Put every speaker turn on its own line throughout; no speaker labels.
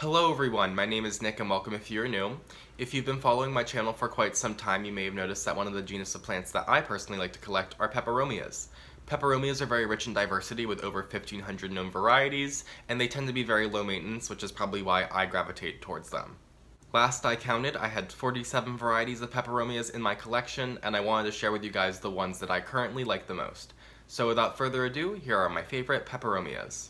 Hello everyone, my name is Nick and welcome if you're new. If you've been following my channel for quite some time, you may have noticed that one of the genus of plants that I personally like to collect are peperomias. Peperomias are very rich in diversity with over 1,500 known varieties, and they tend to be very low maintenance, which is probably why I gravitate towards them. Last I counted, I had 47 varieties of peperomias in my collection, and I wanted to share with you guys the ones that I currently like the most. So without further ado, here are my favorite peperomias.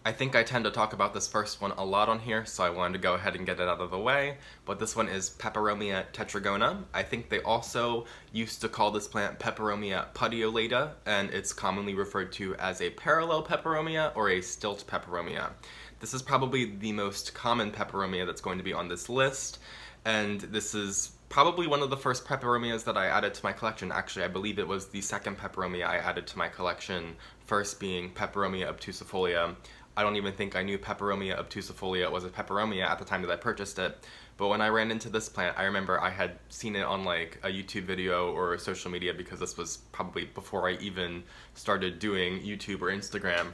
I think I tend to talk about this first one a lot on here, so I wanted to go ahead and get it out of the way, but this one is Peperomia tetragona. I think they also used to call this plant Peperomia petiolata, and it's commonly referred to as a parallel peperomia or a stilt peperomia. This is probably the most common peperomia that's going to be on this list, and this is probably one of the first peperomias that I added to my collection. Actually, I believe it was the second peperomia I added to my collection, first being Peperomia obtusifolia. I don't even think I knew Peperomia obtusifolia was a peperomia at the time that I purchased it, but when I ran into this plant, I remember I had seen it on like a YouTube video or social media, because this was probably before I even started doing YouTube or Instagram.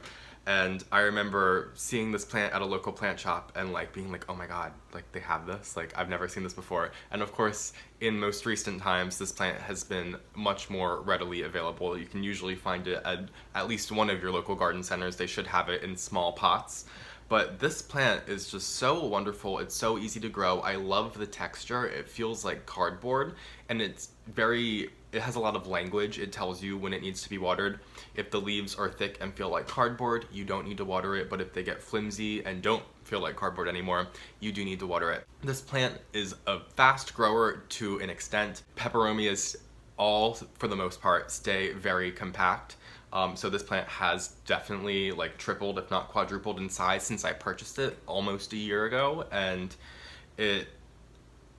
And I remember seeing this plant at a local plant shop and like being like, oh my god, like they have this? Like I've never seen this before. And of course, in most recent times, this plant has been much more readily available. You can usually find it at least one of your local garden centers. They should have it in small pots. But this plant is just so wonderful. It's so easy to grow. I love the texture. It feels like cardboard, and it has a lot of language. It tells you when it needs to be watered. If the leaves are thick and feel like cardboard, you don't need to water it, but if they get flimsy and don't feel like cardboard anymore, you do need to water it. This plant is a fast grower to an extent. Peperomias all, for the most part, stay very compact. So this plant has definitely like tripled, if not quadrupled in size since I purchased it almost a year ago, and it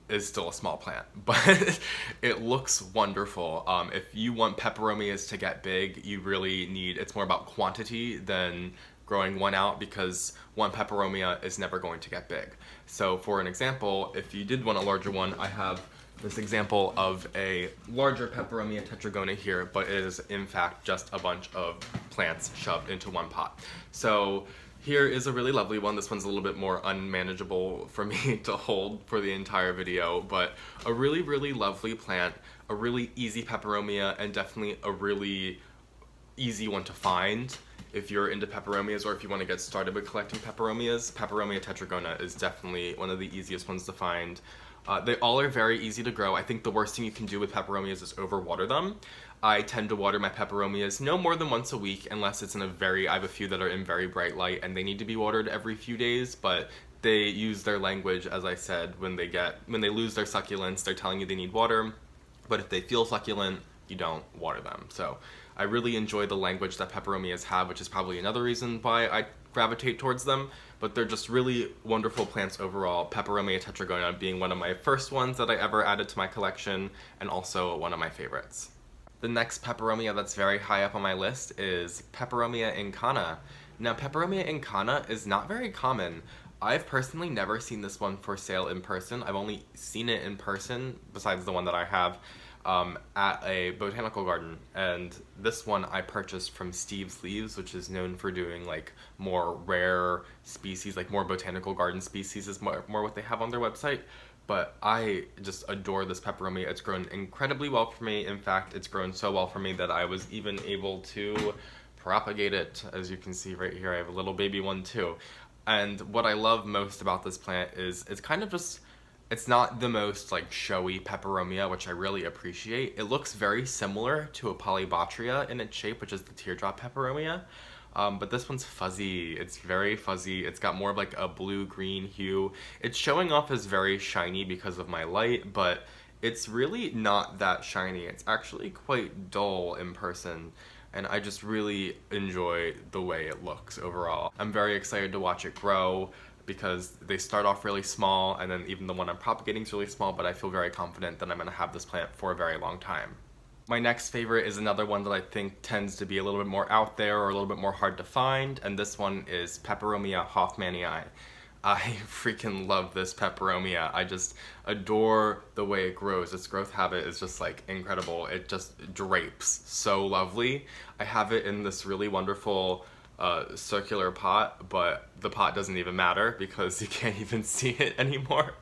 is still a small plant, but it looks wonderful. If you want peperomias to get big, you really need, it's more about quantity than growing one out, because one peperomia is never going to get big. So for an example, if you did want a larger one, I have this example of a larger Peperomia tetragona here, but it is in fact just a bunch of plants shoved into one pot. So here is a really lovely one. This one's a little bit more unmanageable for me to hold for the entire video, but a really, really lovely plant, a really easy peperomia, and definitely a really easy one to find. If you're into peperomias, or if you want to get started with collecting peperomias, Peperomia tetragona is definitely one of the easiest ones to find. They all are very easy to grow. I think the worst thing you can do with peperomias is overwater them. I tend to water my peperomias no more than once a week, unless it's in I have a few that are in very bright light and they need to be watered every few days, but they use their language, as I said, when they lose their succulence, they're telling you they need water, but if they feel succulent, you don't water them. So I really enjoy the language that peperomias have, which is probably another reason why I gravitate towards them, but they're just really wonderful plants overall. Peperomia tetragona being one of my first ones that I ever added to my collection, and also one of my favorites. The next peperomia that's very high up on my list is Peperomia incana. Now, Peperomia incana is not very common. I've personally never seen this one for sale in person. I've only seen it in person, besides the one that I have, at a botanical garden, and this one I purchased from Steve's Leaves, which is known for doing like more rare species, like more botanical garden species is more what they have on their website. But I just adore this peperomia. It's grown incredibly well for me. In fact, it's grown so well for me that I was even able to propagate it. As you can see right here, I have a little baby one too. And what I love most about this plant is it's kind of just, it's not the most like showy peperomia, which I really appreciate. It looks very similar to a POLYBOTRYA in its shape, which is the teardrop peperomia. But this one's fuzzy. It's very fuzzy. It's got more of like a blue-green hue. It's showing off as very shiny because of my light, but it's really not that shiny. It's actually quite dull in person, and I just really enjoy the way it looks overall. I'm very excited to watch it grow, because they start off really small, and then even the one I'm propagating is really small, but I feel very confident that I'm going to have this plant for a very long time. My next favorite is another one that I think tends to be a little bit more out there or a little bit more hard to find, and this one is Peperomia HOFFMANNII. I freaking love this peperomia. I just adore the way it grows. Its growth habit is just like incredible. It just drapes so lovely. I have it in this really wonderful circular pot, but the pot doesn't even matter because you can't even see it anymore.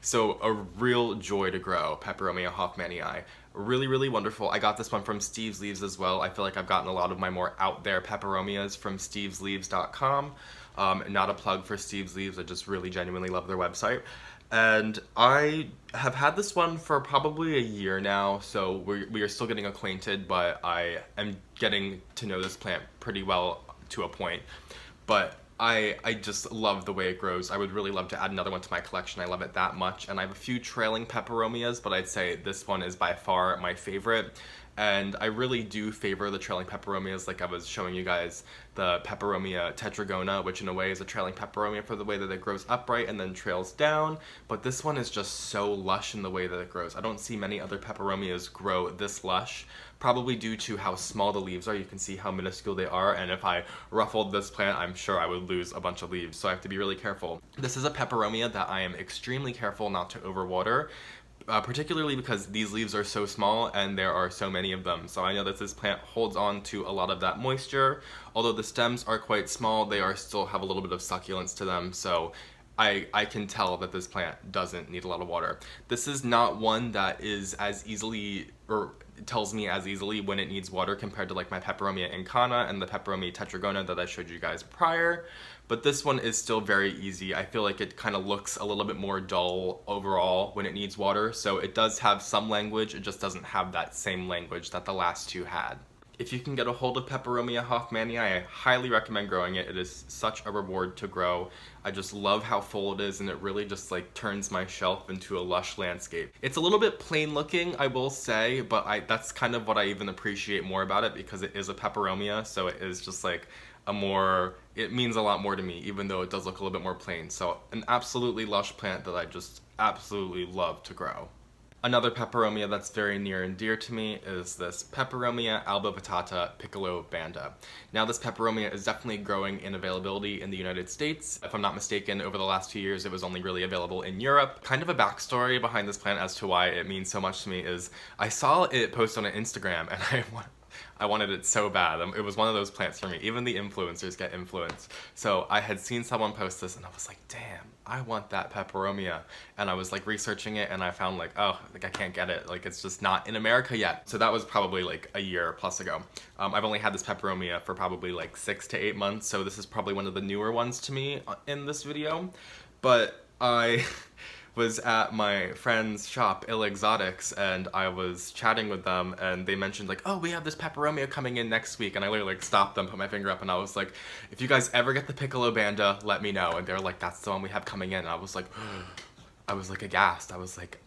So a real joy to grow, Peperomia hoffmannii. Really, really wonderful. I got this one from Steve's Leaves as well. I feel like I've gotten a lot of my more out there peperomias from stevesleaves.com. Not a plug for Steve's Leaves, I just really genuinely love their website. And I have had this one for probably a year now, so we are still getting acquainted, but I am getting to know this plant pretty well to a point. But I just love the way it grows. I would really love to add another one to my collection. I love it that much. And I have a few trailing peperomias, but I'd say this one is by far my favorite. And I really do favor the trailing peperomias, like I was showing you guys the Peperomia tetragona, which in a way is a trailing peperomia for the way that it grows upright and then trails down. But this one is just so lush in the way that it grows. I don't see many other peperomias grow this lush, probably due to how small the leaves are. You can see how minuscule they are, and if I ruffled this plant, I'm sure I would lose a bunch of leaves, so I have to be really careful. This is a peperomia that I am extremely careful not to overwater. Particularly because these leaves are so small and there are so many of them. So I know that this plant holds on to a lot of that moisture. Although the stems are quite small, they are still have a little bit of succulence to them. So I can tell that this plant doesn't need a lot of water. This is not one that is as easily, or tells me as easily when it needs water compared to like my Peperomia INCANA and the Peperomia tetragona that I showed you guys prior. But this one is still very easy. I feel like it kind of looks a little bit more dull overall when it needs water. So it does have some language, it just doesn't have that same language that the last two had. If you can get a hold of Peperomia hoffmannii, I highly recommend growing it. It is such a reward to grow. I just love how full it is, and it really just like turns my shelf into a lush landscape. It's a little bit plain looking, I will say, but that's kind of what I even appreciate more about it, because it is a peperomia, so it is just like it means a lot more to me, even though it does look a little bit more plain. So an absolutely lush plant that I just absolutely love to grow. Another peperomia that's very near and dear to me is this Peperomia ALBOVITTATA PICCOLO BANDA. Now this peperomia is definitely growing in availability in the United States. If I'm not mistaken, over the last few years it was only really available in Europe. Kind of a backstory behind this plant as to why it means so much to me is I saw it post on an Instagram and I wanted it so bad. It was one of those plants for me. Even the influencers get influenced. So I had seen someone post this and I was like, damn, I want that peperomia. And I was like researching it and I found like, oh, like I can't get it. Like it's just not in America yet. So that was probably like a year plus ago. I've only had this peperomia for probably like 6 to 8 months. So this is probably one of the newer ones to me in this video. But I was at my friend's shop, Ill Exotics, and I was chatting with them, and they mentioned like, oh, we have this peperomia coming in next week, and I literally like stopped them, put my finger up, and I was like, if you guys ever get the Piccolo Banda, let me know. And they're like, that's the one we have coming in. And I was like aghast. I was like,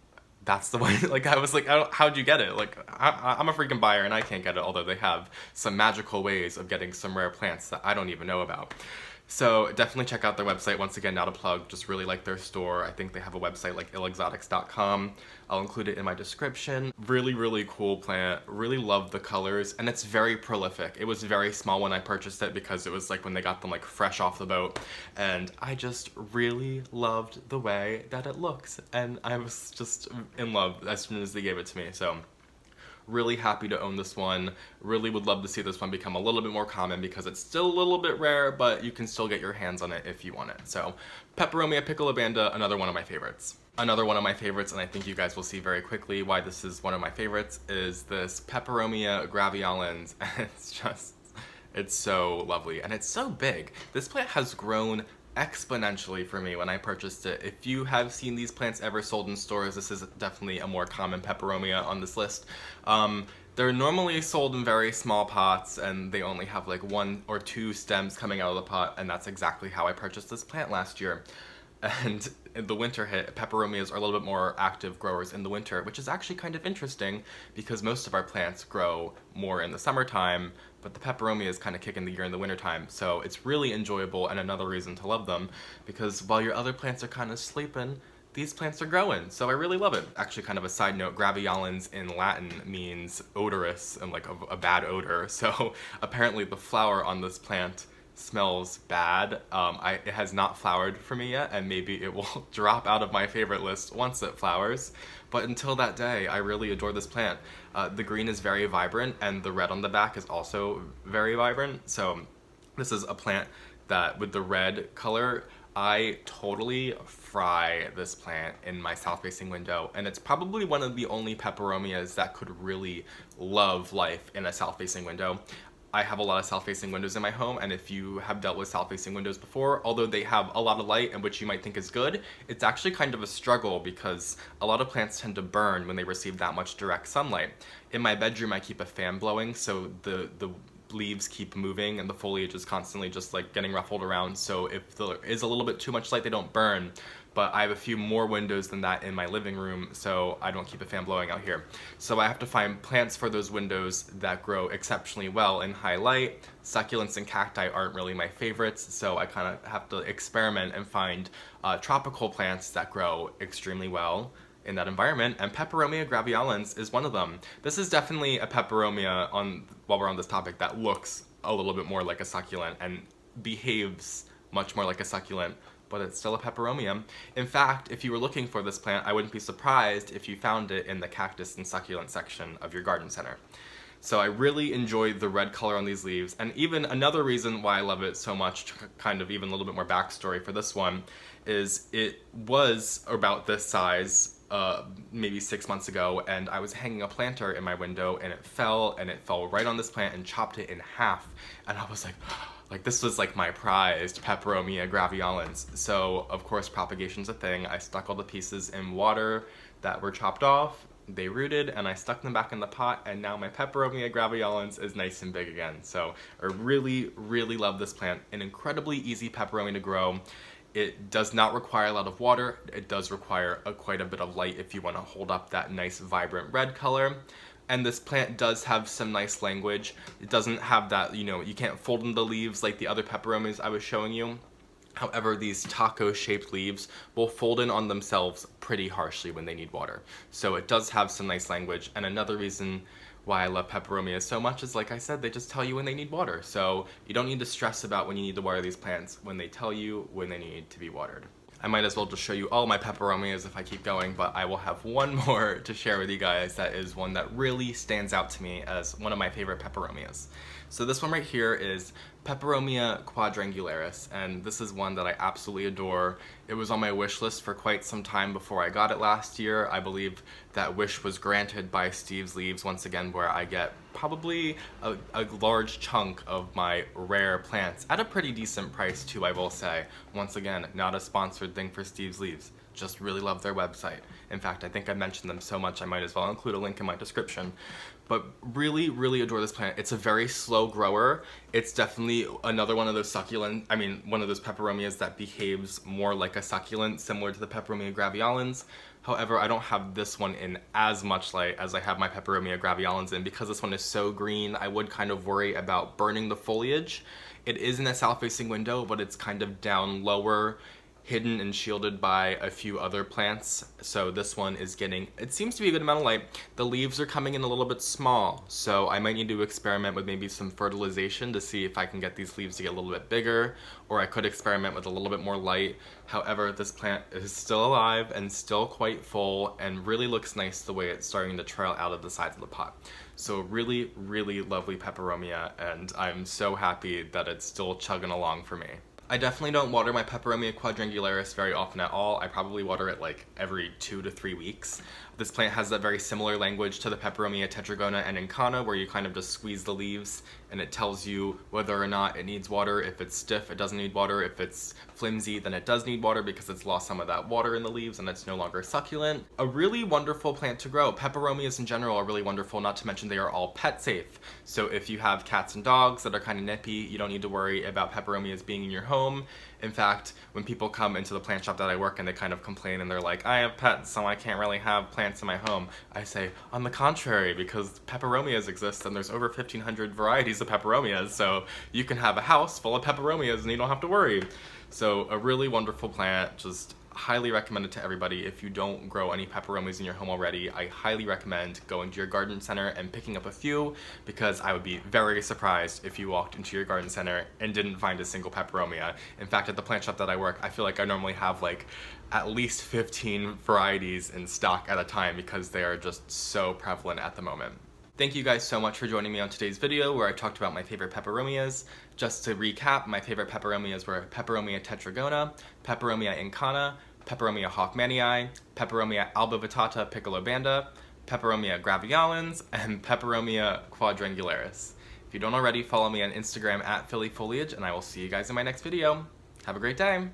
that's the one. Like I was like, how'd you get it? Like I'm a freaking buyer and I can't get it, although they have some magical ways of getting some rare plants that I don't even know about. So definitely check out their website. Once again, not a plug, just really like their store. I think they have a website like illexotics.com. I'll include it in my description. Really, really cool plant. Really love the colors, and it's very prolific. It was very small when I purchased it because it was like when they got them like fresh off the boat, and I just really loved the way that it looks, and I was just in love as soon as they gave it to me. So really happy to own this one. Really would love to see this one become a little bit more common because it's still a little bit rare, but you can still get your hands on it if you want it. So Peperomia Piccolo Banda, another one of my favorites. Another one of my favorites, and I think you guys will see very quickly why this is one of my favorites, is this Peperomia graveolens. It's so lovely and it's so big. This plant has grown exponentially for me when I purchased it. If you have seen these plants ever sold in stores, this is definitely a more common peperomia on this list. They're normally sold in very small pots and they only have like 1 or 2 stems coming out of the pot, and that's exactly how I purchased this plant last year. And in the winter hit, peperomias are a little bit more active growers in the winter, which is actually kind of interesting because most of our plants grow more in the summertime, but the peperomias kind of kick in the gear in the wintertime. So it's really enjoyable and another reason to love them, because while your other plants are kind of sleeping, these plants are growing, so I really love it. Actually, kind of a side note, graveolens in Latin means odorous and like a bad odor. So apparently the flower on this plant smells bad. It has not flowered for me yet, and maybe it will drop out of my favorite list once it flowers. But until that day, I really adore this plant. The green is very vibrant, and the red on the back is also very vibrant, so This is a plant that, with the red color, I totally fry this plant in my south-facing window, and it's probably one of the only peperomias that could really love life in a south-facing window. I have a lot of south-facing windows in my home, and if you have dealt with south-facing windows before, although they have a lot of light and which you might think is good, it's actually kind of a struggle because a lot of plants tend to burn when they receive that much direct sunlight. In my bedroom, I keep a fan blowing, so the leaves keep moving and the foliage is constantly just like getting ruffled around, so if there is a little bit too much light, they don't burn. But I have a few more windows than that in my living room, so I don't keep a fan blowing out here. So I have to find plants for those windows that grow exceptionally well in high light. Succulents and cacti aren't really my favorites, so I kind of have to experiment and find tropical plants that grow extremely well in that environment, and Peperomia graveolens is one of them. This is definitely a peperomia, while we're on this topic, that looks a little bit more like a succulent and behaves much more like a succulent, but it's still a peperomia. In fact, if you were looking for this plant, I wouldn't be surprised if you found it in the cactus and succulent section of your garden center. So I really enjoy the red color on these leaves, and even another reason why I love it so much, kind of even a little bit more backstory for this one, is it was about this size maybe 6 months ago, and I was hanging a planter in my window and it fell right on this plant and chopped it in half, and I was like this was like my prized Peperomia graveolens. So of course propagation's a thing. I stuck all the pieces in water that were chopped off, they rooted, and I stuck them back in the pot, and now my Peperomia graveolens is nice and big again. So I really, really love this plant. An incredibly easy peperomia to grow. It does not require a lot of water. It does require quite a bit of light if you want to hold up that nice vibrant red color. And this plant does have some nice language. It doesn't have that, you can't fold in the leaves like the other peperomias I was showing you. However, these taco-shaped leaves will fold in on themselves pretty harshly when they need water. So it does have some nice language, and another reason why I love peperomias so much is, like I said, they just tell you when they need water. So you don't need to stress about when you need to water these plants, when they tell you when they need to be watered. I might as well just show you all my peperomias if I keep going, but I will have one more to share with you guys that is one that really stands out to me as one of my favorite peperomias. So this one right here is Peperomia quadrangularis, and this is one that I absolutely adore. It was on my wish list for quite some time before I got it last year. I believe that wish was granted by Steve's Leaves once again, where I get probably a large chunk of my rare plants at a pretty decent price too, I will say. Once again, not a sponsored thing for Steve's Leaves. Just really love their website. In fact, I think I mentioned them so much I might as well include a link in my description. But really, really adore this plant. It's a very slow grower. It's definitely another one of those one of those peperomias that behaves more like a succulent, similar to the Peperomia graveolens. However, I don't have this one in as much light as I have my Peperomia graveolens in. Because this one is so green, I would kind of worry about burning the foliage. It is in a south-facing window, but it's kind of down lower, hidden and shielded by a few other plants. So this one is getting, it seems to be a good amount of light. The leaves are coming in a little bit small, so I might need to experiment with maybe some fertilization to see if I can get these leaves to get a little bit bigger, or I could experiment with a little bit more light. However, this plant is still alive and still quite full and really looks nice the way it's starting to trail out of the sides of the pot. So really, really lovely peperomia, and I'm so happy that it's still chugging along for me. I definitely don't water my Peperomia quadrangularis very often at all. I probably water it like every 2 to 3 weeks. This plant has that very similar language to the Peperomia TETRAGONA and INCANA, where you kind of just squeeze the leaves and it tells you whether or not it needs water. If it's stiff, it doesn't need water. If it's flimsy, then it does need water because it's lost some of that water in the leaves and it's no longer succulent. A really wonderful plant to grow. Peperomias in general are really wonderful, not to mention they are all pet safe. So if you have cats and dogs that are kind of nippy, you don't need to worry about peperomias being in your home. In fact, when people come into the plant shop that I work in, they kind of complain and they're like, I have pets, so I can't really have plants in my home. I say, on the contrary, because peperomias exist and there's over 1,500 varieties of peperomias, so you can have a house full of peperomias and you don't have to worry. So a really wonderful plant, just highly recommend it to everybody. If you don't grow any peperomias in your home already, I highly recommend going to your garden center and picking up a few, because I would be very surprised if you walked into your garden center and didn't find a single peperomia. In fact, at the plant shop that I work, I feel like I normally have like at least 15 varieties in stock at a time because they are just so prevalent at the moment. Thank you guys so much for joining me on today's video where I talked about my favorite peperomias. Just to recap, my favorite peperomias were Peperomia TETRAGONA, Peperomia INCANA, Peperomia HOFFMANNII, Peperomia ALBOVITTATA PICCOLO BANDA, Peperomia GRAVEOLENS, and Peperomia QUADRANGULARIS. If you don't already, follow me on Instagram at phillyfoliage, and I will see you guys in my next video. Have a great day!